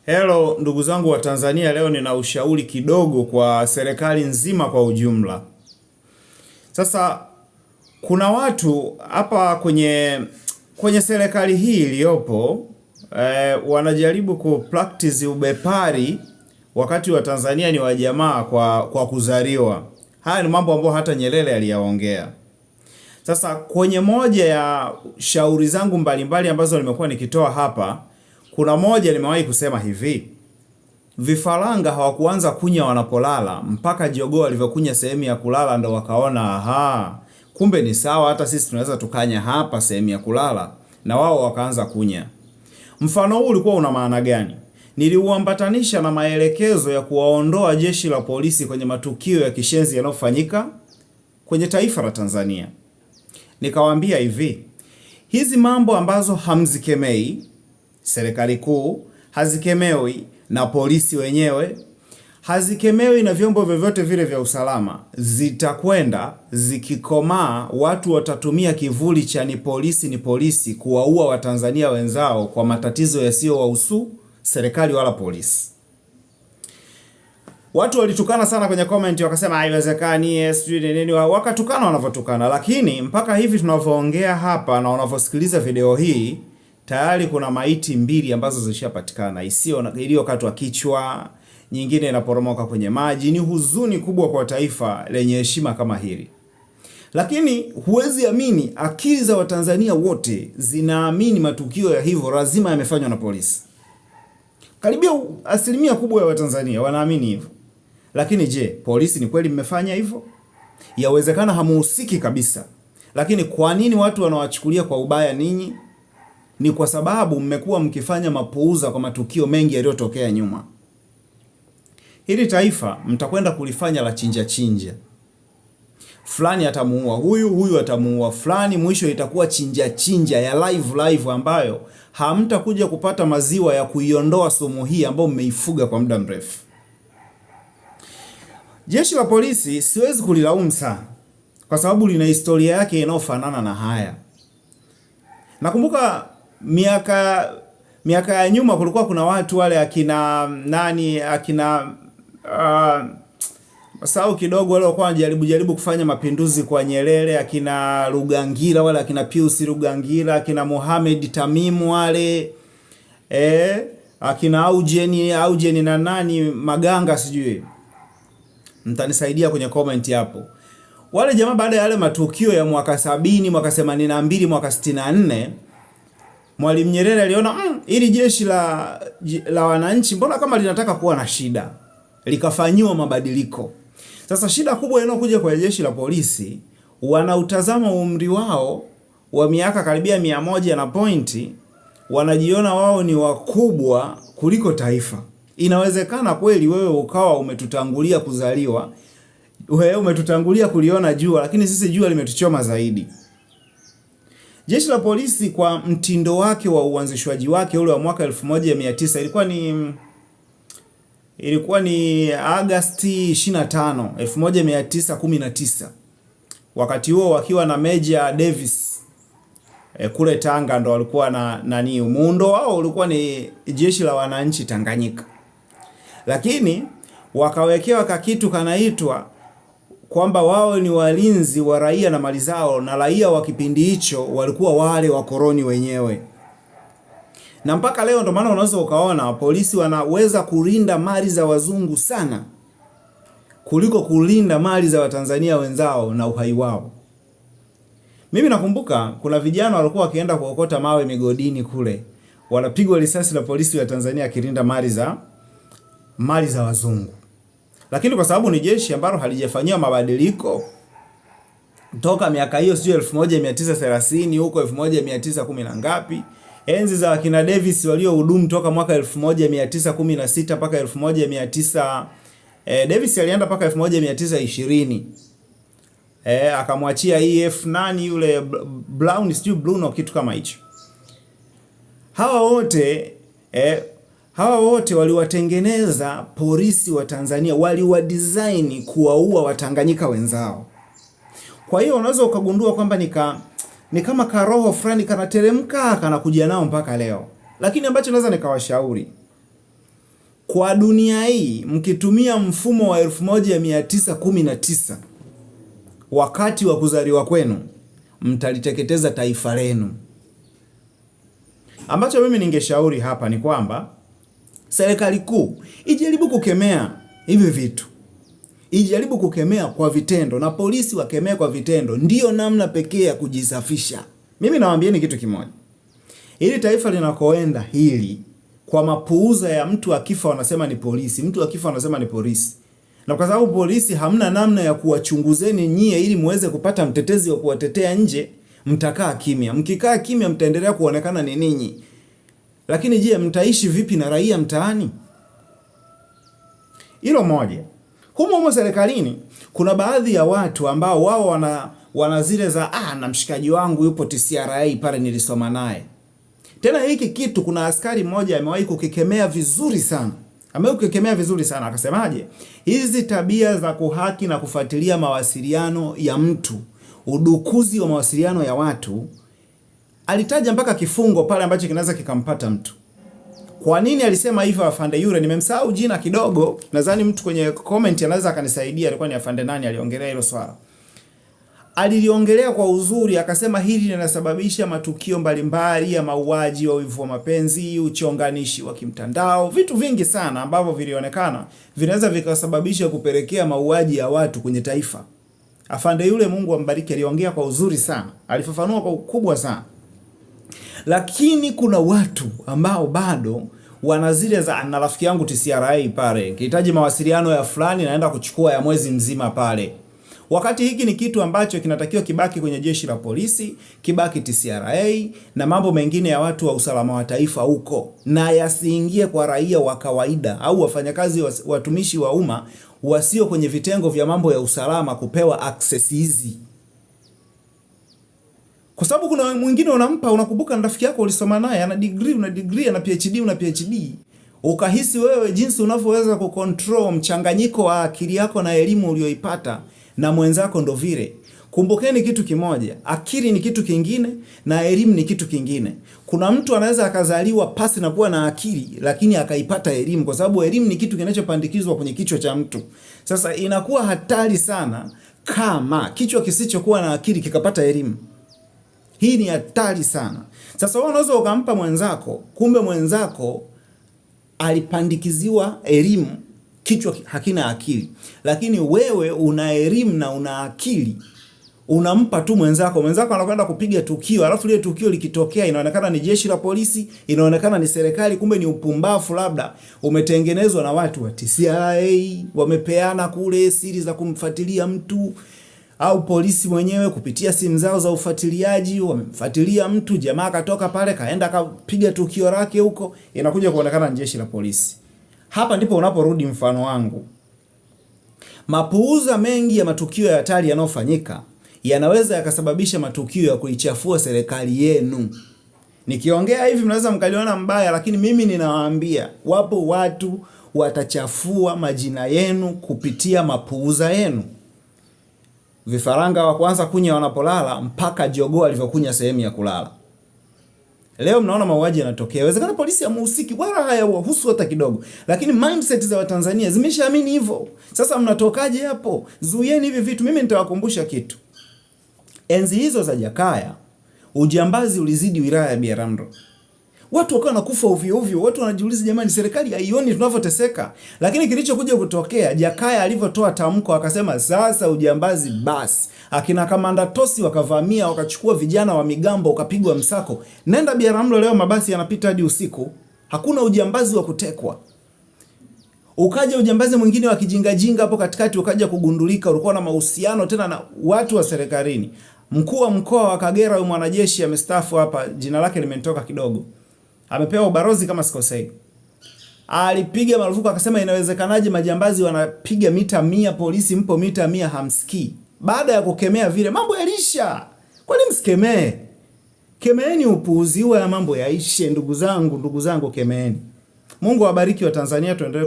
Hello ndugu zangu wa Tanzania, leo nina ushauri kidogo kwa serikali nzima kwa ujumla. Sasa kuna watu hapa kwenye serikali hii iliyopo wanajaribu ku practice ubepari wakati wa Tanzania ni wajamaa kwa kuzaliwa. Haya ni mambo ambayo hata Nyerere aliyaongea. Sasa kwenye moja ya shauri zangu mbalimbali ambazo nimekuwa nikitoa hapa, kuna moja nimewahi kusema hivi: vifaranga hawakuanza kunya wanapolala, mpaka jogoo alivyokunya sehemu ya kulala ndo wakaona aha, kumbe ni sawa, hata sisi tunaweza tukanya hapa sehemu ya kulala, na wao wakaanza kunya. Mfano huu ulikuwa una maana gani? Niliuambatanisha na maelekezo ya kuwaondoa jeshi la polisi kwenye matukio ya kishenzi yanayofanyika kwenye taifa la Tanzania. Nikawaambia hivi, hizi mambo ambazo hamzikemei, serikali kuu hazikemewi na polisi wenyewe, hazikemewi na vyombo vyovyote vile vya usalama, zitakwenda zikikomaa, watu watatumia kivuli cha ni polisi kuwaua Watanzania wenzao kwa matatizo yasiyowahusu serikali wala polisi. Watu walitukana sana kwenye comment, wakasema haiwezekani, sijui nini, wakatukana wanavyotukana, lakini mpaka hivi tunavyoongea hapa na wanavyosikiliza video hii, tayari kuna maiti mbili ambazo zishapatikana, iliyokatwa kichwa, nyingine inaporomoka kwenye maji. Ni huzuni kubwa kwa taifa lenye heshima kama hili. Lakini huwezi amini, akili za Watanzania wote zinaamini matukio ya hivyo lazima yamefanywa na polisi. Karibia asilimia kubwa ya Watanzania wanaamini hivyo. Lakini je, polisi ni kweli mmefanya hivyo? Yawezekana hamuhusiki kabisa. Lakini kwa nini watu wanawachukulia kwa ubaya ninyi? Ni kwa sababu mmekuwa mkifanya mapuuza kwa matukio mengi yaliyotokea nyuma. Hili taifa mtakwenda kulifanya la chinja. Fulani atamuua huyu, huyu atamuua fulani, mwisho itakuwa chinja ya live ambayo hamtakuja kupata maziwa ya kuiondoa sumu hii ambayo mmeifuga kwa muda mrefu. Jeshi la polisi siwezi kulilaumu sana, kwa sababu lina historia yake inayofanana na haya. Nakumbuka miaka ya nyuma kulikuwa kuna watu wale masahau kidogo, wale walikuwa wanajaribu kufanya mapinduzi kwa Nyerere, akina Rugangira wale, akina Pius Rugangira, akina Mohamed Tamimu wale, akina Aujeni na nani Maganga sijui. Mtanisaidia kwenye comment hapo. Wale jamaa baada ya yale matukio ya mwaka 70, mwaka 82, mwaka 64, Mwalimu Nyerere aliona ili jeshi la wananchi mbona kama linataka kuwa na shida, likafanyiwa mabadiliko. Sasa shida kubwa inayokuja kwa jeshi la polisi, wanautazama umri wao wa miaka karibia 100 na pointi, wanajiona wao ni wakubwa kuliko taifa. Inawezekana kweli wewe ukawa umetutangulia kuzaliwa, wewe umetutangulia kuliona jua, lakini sisi jua limetuchoma zaidi. Jeshi la polisi kwa mtindo wake wa uanzishwaji wake ule wa mwaka 1900, ilikuwa ni Agosti 25, 1919. Wakati huo wakiwa na Major Davis kule Tanga, ndo walikuwa na muundo wao ulikuwa ni jeshi la wananchi Tanganyika. Lakini wakawekewa kakitu kanaitwa kwamba wao ni walinzi wa raia na mali zao, na raia wa kipindi hicho walikuwa wale wakoloni wenyewe. Na mpaka leo ndo maana unaweza ukaona polisi wanaweza kulinda mali za wazungu sana kuliko kulinda mali za Watanzania wenzao na uhai wao. Mimi nakumbuka kuna vijana walikuwa wakienda kuokota mawe migodini kule, wanapigwa risasi na polisi wa Tanzania akilinda mali za wazungu. Lakini kwa sababu ni jeshi ambalo halijafanyiwa mabadiliko toka miaka hiyo, sio 1930 huko 1910 na ngapi, enzi za kina Davis waliohudumu toka mwaka 1916 mpaka 1900, Davis alienda mpaka 1920. Akamwachia EF nani yule Brown, sio Bruno, kitu kama hicho. Hawa wote waliwatengeneza polisi wa Tanzania, waliwadesign kuwaua Watanganyika wenzao. Kwa hiyo unaweza ukagundua kwamba ni kama karoho fulani kanateremka kanakuja nao mpaka leo. Lakini ambacho naweza nikawashauri, Kwa dunia hii mkitumia mfumo wa 1919 wakati wa kuzaliwa kwenu, mtaliteketeza taifa lenu. Ambacho mimi ningeshauri hapa ni kwamba serikali kuu ijaribu kukemea hivi vitu, ijaribu kukemea kwa vitendo, na polisi wakemee kwa vitendo. Ndiyo namna pekee ya kujisafisha. Mimi nawaambieni kitu kimoja, ili taifa linakoenda hili, kwa mapuuza ya mtu akifa wanasema ni polisi, mtu akifa wanasema ni polisi, na kwa sababu polisi hamna namna ya kuwachunguzeni nyie ili muweze kupata mtetezi wa kuwatetea nje, mtakaa kimya. Mkikaa kimya mtaendelea kuonekana ni ninyi. Lakini je, mtaishi vipi na raia mtaani? Hilo moja. Humo serikalini kuna baadhi ya watu ambao wao wana zile za na mshikaji wangu yupo TCRA pale nilisoma naye. Tena hiki kitu kuna askari mmoja amewahi kukikemea vizuri sana. Akasemaje? Hizi tabia za kuhaki na kufuatilia mawasiliano ya mtu, udukuzi wa mawasiliano ya watu, alitaja mpaka kifungo pale ambacho kinaweza kikampata mtu. Kwa nini alisema hivyo afande yule? Nimemsahau jina kidogo. Nadhani mtu kwenye comment anaweza akanisaidia, alikuwa ni afande nani aliongelea hilo swala. Aliliongelea kwa uzuri, akasema hili linasababisha matukio mbalimbali ya mauaji, wa wivu wa mapenzi, uchonganishi wa kimtandao, vitu vingi sana ambavyo vilionekana vinaweza vikasababisha kupelekea mauaji ya watu kwenye taifa. Afande yule, Mungu ambariki, aliongea kwa uzuri sana, alifafanua kwa ukubwa sana. Lakini kuna watu ambao bado wana zile za na rafiki yangu TCRA pale, kihitaji mawasiliano ya fulani naenda kuchukua ya mwezi mzima pale. Wakati hiki ni kitu ambacho kinatakiwa kibaki kwenye jeshi la polisi, kibaki TCRA na mambo mengine ya watu wa usalama wa taifa huko, na yasiingie kwa raia wa kawaida au wafanyakazi watumishi wa umma wasio kwenye vitengo vya mambo ya usalama kupewa access hizi. Kwa sababu kuna mwingine unampa, unakumbuka rafiki yako ulisoma naye, ana degree, una degree, ana PhD, una PhD. Ukahisi wewe jinsi unavyoweza kucontrol mchanganyiko wa akili yako na elimu uliyoipata na mwenzako ndo vile. Kumbukeni kitu kimoja, akili ni kitu kingine na elimu ni kitu kingine. Kuna mtu anaweza akazaliwa pasi na kuwa na akili lakini akaipata elimu, kwa sababu elimu ni kitu kinachopandikizwa kwenye kichwa cha mtu. Sasa inakuwa hatari sana kama kichwa kisichokuwa na akili kikapata elimu. Hii ni hatari sana. Sasa wewe unaweza ukampa mwenzako, kumbe mwenzako alipandikiziwa elimu, kichwa hakina akili. Lakini wewe una elimu na una akili, unampa tu mwenzako anakwenda kupiga tukio, alafu ile tukio likitokea inaonekana ni jeshi la polisi, inaonekana ni serikali, kumbe ni upumbavu labda umetengenezwa na watu wa TCRA, wamepeana kule siri za kumfuatilia mtu, au polisi mwenyewe kupitia simu zao za ufuatiliaji wamemfuatilia mtu, jamaa katoka pale kaenda kapiga tukio lake huko, inakuja kuonekana ni jeshi la polisi. Hapa ndipo unaporudi mfano wangu. Mapuuza mengi ya matukio ya hatari yanayofanyika yanaweza yakasababisha matukio ya kuichafua serikali yenu. Nikiongea hivi mnaweza mkaliona mbaya, lakini mimi ninawaambia wapo watu watachafua majina yenu kupitia mapuuza yenu. Vifaranga wa kwanza kunya wanapolala mpaka jogoo alivyokunya sehemu ya kulala. Leo mnaona mauaji yanatokea. Inawezekana polisi hamuhusiki wala hayawahusu hata kidogo, lakini mindset za Watanzania zimeshaamini hivyo. Sasa mnatokaje hapo? Zuieni hivi vitu. Mimi nitawakumbusha kitu. Enzi hizo za Jakaya, ujambazi ulizidi wilaya ya Biharamulo. Watu wakawa nakufa ovyo ovyo. Watu wanajiuliza, jamani, serikali haioni tunavyoteseka? Lakini kilichokuja kutokea, Jakaya alivyotoa tamko akasema sasa ujambazi basi. Akina Kamanda Tosi wakavamia, wakachukua vijana wa migambo, wakapigwa msako. Nenda Biharamulo leo mabasi yanapita hadi usiku. Hakuna ujambazi wa kutekwa. Ukaja ujambazi mwingine wa kijingajinga hapo katikati, ukaja kugundulika ulikuwa na mahusiano tena na watu wa serikalini. Mkuu wa mkoa wa Kagera, huyu mwanajeshi amestaafu hapa, jina lake limenitoka kidogo, amepewa ubarozi kama sikosei, alipiga marufuku akasema inawezekanaje majambazi wanapiga mita 100, polisi mpo mita 100 hamsikii. Baada ya kukemea vile mambo yalisha. Kwani msikemee? Kemeeni upuuzi huo, ya mambo yaishe. Ndugu zangu kemeeni. Mungu awabariki wa Tanzania, tuendelee